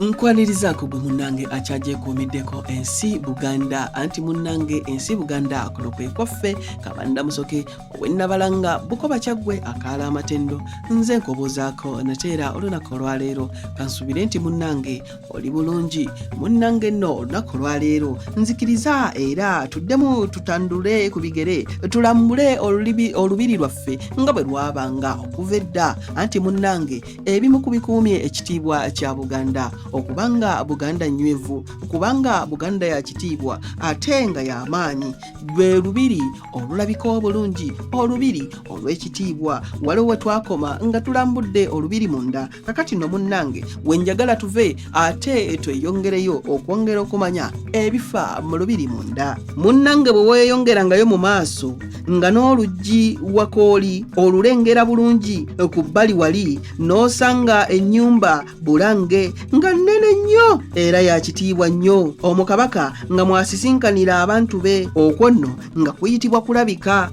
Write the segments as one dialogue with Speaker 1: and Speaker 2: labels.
Speaker 1: Nkwanirizaako gwe munnange akyagyekuumiddeko ensi Buganda anti munnange ensi Buganda kuno kwe kwaffe kabanda musoke ow'ennabalanga Bukoba Kyaggwe akaala amatendo nze nkobozaako nateera olunaku olwaleero kansubire nti munnange oli bulungi munnange nno olunaku olwaleero nzikiriza era tuddemu tutandule ku bigere tulambule olubiri lwaffe nga bwe lwabanga okuva edda anti munnange ebimu kubikuumye ekitiibwa kya Buganda okubanga Buganda nywevu kubanga Buganda ya kitiibwa ate nga y'amaanyi lwe lubiri olulabika obulungi olubiri olw'ekitiibwa waliwo we twakoma nga tulambudde olubiri munda kakati no munnange wenjagala tuve ate tweyongereyo okwongera okumanya ebifa mu lubiri munda munnange bwe weeyongerangayo mu maaso nga n'oluggi wakooli olulengera bulungi ku bbali wali n'osanga ennyumba bulange nga nnene nnyo era ya kitiibwa nnyo omukabaka nga mwasisinkanira abantu be okwo nno nga kuyitibwa kulabika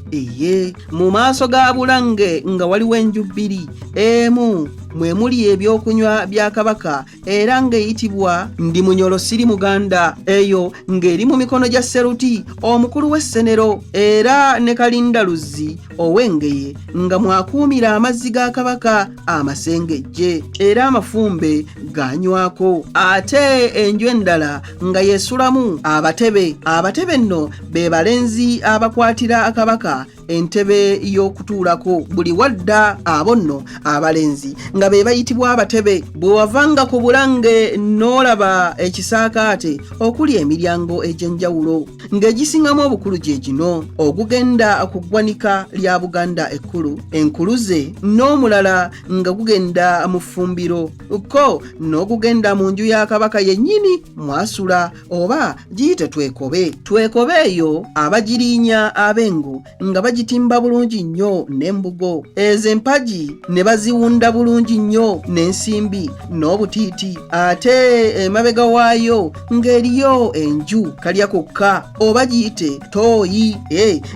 Speaker 1: mu maaso ga bulange nga waliwo enju bbiri emu mwe muli ebyokunywa bya kabaka era ng'eyitibwa ndi munyolo siri muganda eyo ng'eri mu mikono gya Seruti omukulu w'essenero era ne Kalindaluzzi ow'Engeye nga mwakuumira amazzi ga kabaka amasengejje era amafumbe ganywako ate enju endala nga yeesulamu abatebe nno be balenzi abakwatira kabaka entebe y'okutuulako buli wadda abo nno abalenzi nga be bayitibwa abatebe bwe wavanga ku bulange n'olaba ekisaakaate okuli emiryango egy'enjawulo ng'egisingamu obukulu gye gino ogugenda ku ggwanika lya Buganda ekkulu enkuluze n'omulala nga gugenda mu ffumbiro ko n'ogugenda mu nju ya kabaka yennyini mwasula oba giyite twekobe eyo abagiriinya ab'engu nga bagitimba bulungi nnyo n'embugo ezo empagi ne baziwunda bulungi nnyo n'ensimbi n'obutiiti ate emabega waayo ng'eriyo enju kalya kokka oba giyite tooyi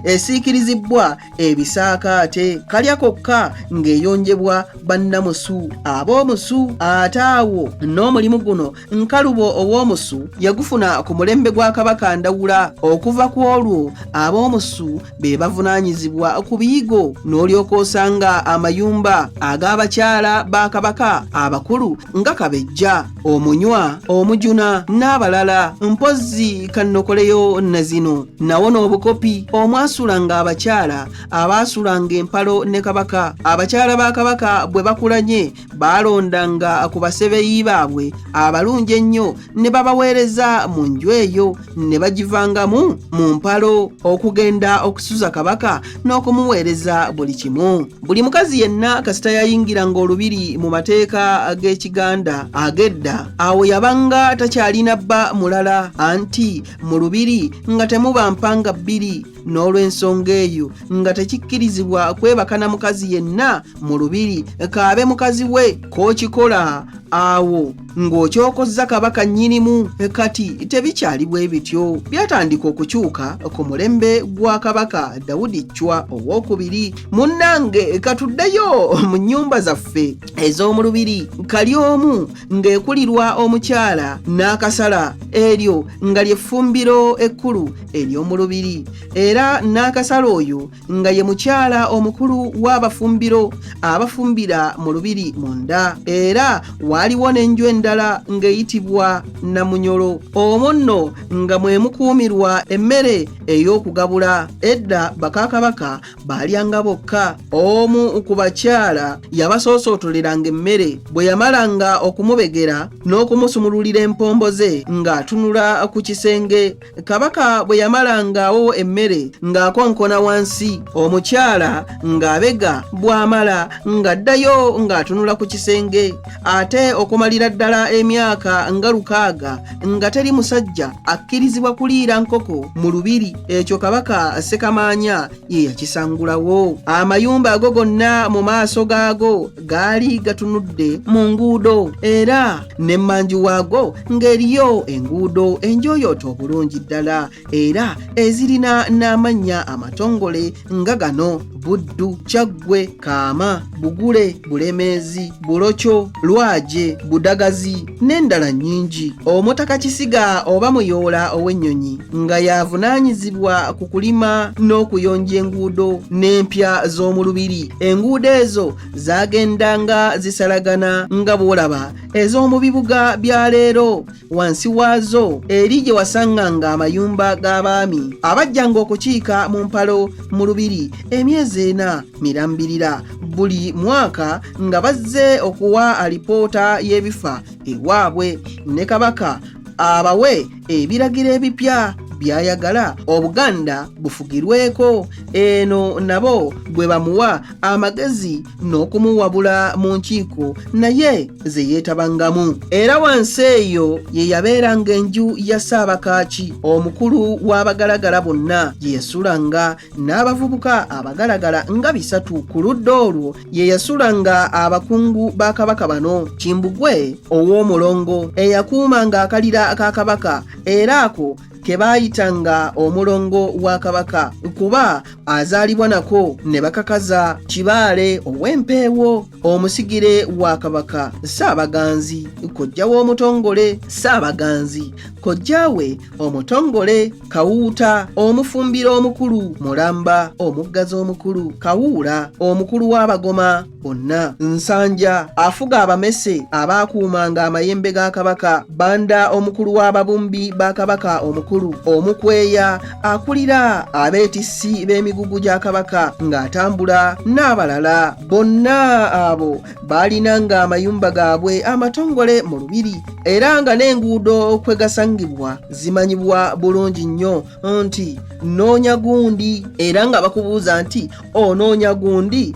Speaker 1: esiikirizibwa ebisaakaate kalya kokka ng'eyonjebwa bannamusu ab'omusu ate awo n'omulimu guno nkalubo ow'omusu yagufuna ku mulembe gwa kabaka Ndawula okuva ku olwo ab'omusu be bavunaanyizibwa ku biyigo n'olyoka osanga amayumba ag'abakyala ba kabaka abakulu nga Kabejja Omunywa Omujuna n'abalala mpozzi kannokoleyo na zino nawo n'obukopi omwasulanga abakyala abaasulanga empalo ne kabaka abakyala ba kabaka bwe bakulanye baalondanga ku basebeyi baabwe abalungi ennyo ne babaweereza mu nju eyo ne bagivangamu mu mpalo okugenda okusuza kabaka n'okumuweereza buli kimu buli mukazi yenna kasita yayingiranga olubiri mu mateeka g'Ekiganda ag'edda awo yabanga takyalina bba mulala anti mu lubiri nga temuba mpanga bbiri n'olw'ensonga eyo nga tekikkirizibwa kwebaka na mukazi yenna mu lubiri kaabe mukazi we k'okikola awo ng'okyokozza kabaka nnyinimu kati tebikyali bwe bityo byatandika okukyuka ku mulembe gwa kabaka Dawudi Chwa owookubiri munnange katuddeyo mu nnyumba zaffe ez'omu lubiri kali omu ng'ekulirwa omukyala n'akasala eryo nga ly'effumbiro ekkulu ery'omu lubiri era n'akasala oyo nga ye mukyala omukulu w'abafumbiro abafumbira mu lubiri munda era waaliwo n'enju endala ng'eyitibwa Namunyolo omwo nno nga mwe mukuumirwa emmere ey'okugabula edda bakakabaka baalyanga bokka omu ku bakyala yabasoosootoleranga emmere bwe yamalanga okumubegera n'okumusumululira empombo ze ng'atunula ku kisenge kabaka bwe yamalangawo emmere ng'akonkona wansi omukyala ng'abega bw'amala ng'addayo ng'atunula ku kisenge ate okumalira ddala emyaka nga 6 nga teri musajja akkirizibwa kuliira nkoko mu lubiri ekyo kabaka Ssekamaanya ye yakisangulawo amayumba ago gonna mu maaso gaago gaali gatunudde mu nguudo era n'emmanju waago ng'eriyo enguudo enjooyoote obulungi ddala era ezirina n'amannya amatongole nga gano: Buddu, Kyaggwe, Kaama, Bugule, Bulemeezi, Bulokyo, Lwaje, Budagazi n'endala nnyingi. Omutaka Kisiga oba Muyoola ow'Ennyonyi nga yavunaanyizibwa ku kulima n'okuyonja enguudo n'empya z'omu Lubiri. Enguudo ezo zagendanga zisalagana nga bw'olaba ez'omu bibuga bya leero. Wansi waazo eri gye wasanganga amayumba g'abaami abajjanga okukiika mu mpalo mu Lubiri emyezi 4 mirambirira buli mwaka nga bazze okuwa alipoota y'ebifa ewaabwe, ne Kabaka abawe ebiragiro ebipya byayagala Obuganda bufugirweko. Eno nabo bwe bamuwa amagezi n'okumuwabula mu nkiiko naye ze yeetabangamu. Era wansi eyo ye yabeeranga enju ya Ssaabakaaki omukulu w'abagalagala bonna gye yasulanga n'abavubuka abagalagala nga 3. Ku ludda olwo ye yasulanga abakungu ba Kabaka bano: Kimbugwe ow'Omulongo eyakuumanga akalira ka Kabaka, era ako ke baayitanga omulongo wa Kabaka kuba azaalibwa nako ne bakakaza. Kibaale ow'Empeewo omusigire wa Kabaka, Ssaabaganzi kojja w'omutongole, Ssaabaganzi kojjaawe omutongole, Kawuuta omufumbira omukulu, Mulamba omuggazi omukulu, Kawuula omukulu w'Abagoma bonna, Nsanja afuga abamese abaakuumanga amayembe ga Kabaka, Banda omukulu w'ababumbi ba Kabaka omukulu, Omukweya akulira abeetissi b'emigugu gya Kabaka ng'atambula n'abalala. Bonna abo baalinanga amayumba gaabwe amatongole mu Lubiri, era nga n'enguudo kwe gasangibwa zimanyibwa bulungi nnyo nti Noonya gundi, era nga bakubuuza nti onoonya gundi?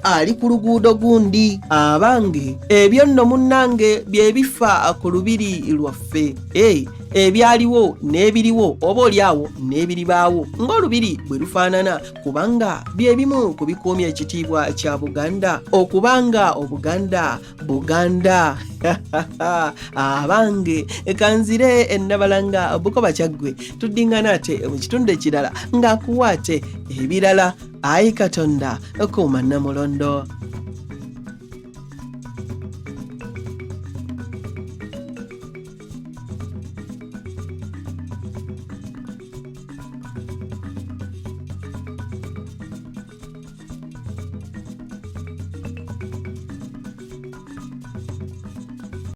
Speaker 1: Ali ku luguudo gundi. Abange ebyo nno munnange bye bifa ku Lubiri lwaffe. Ebyaliwo n'ebiriwo oba oliawo n'ebiribaawo ng'Olubiri bwe lufaanana, kubanga bye bimu ku bikuumya ekitiibwa kya Buganda okubanga Obuganda Buganda. Abange kanzire ennabalanga Bukoba Kyaggwe, tuddingana ate mu kitundu ekirala ng'akuwa ate ebirala. Ayi Katonda kuuma Namulondo.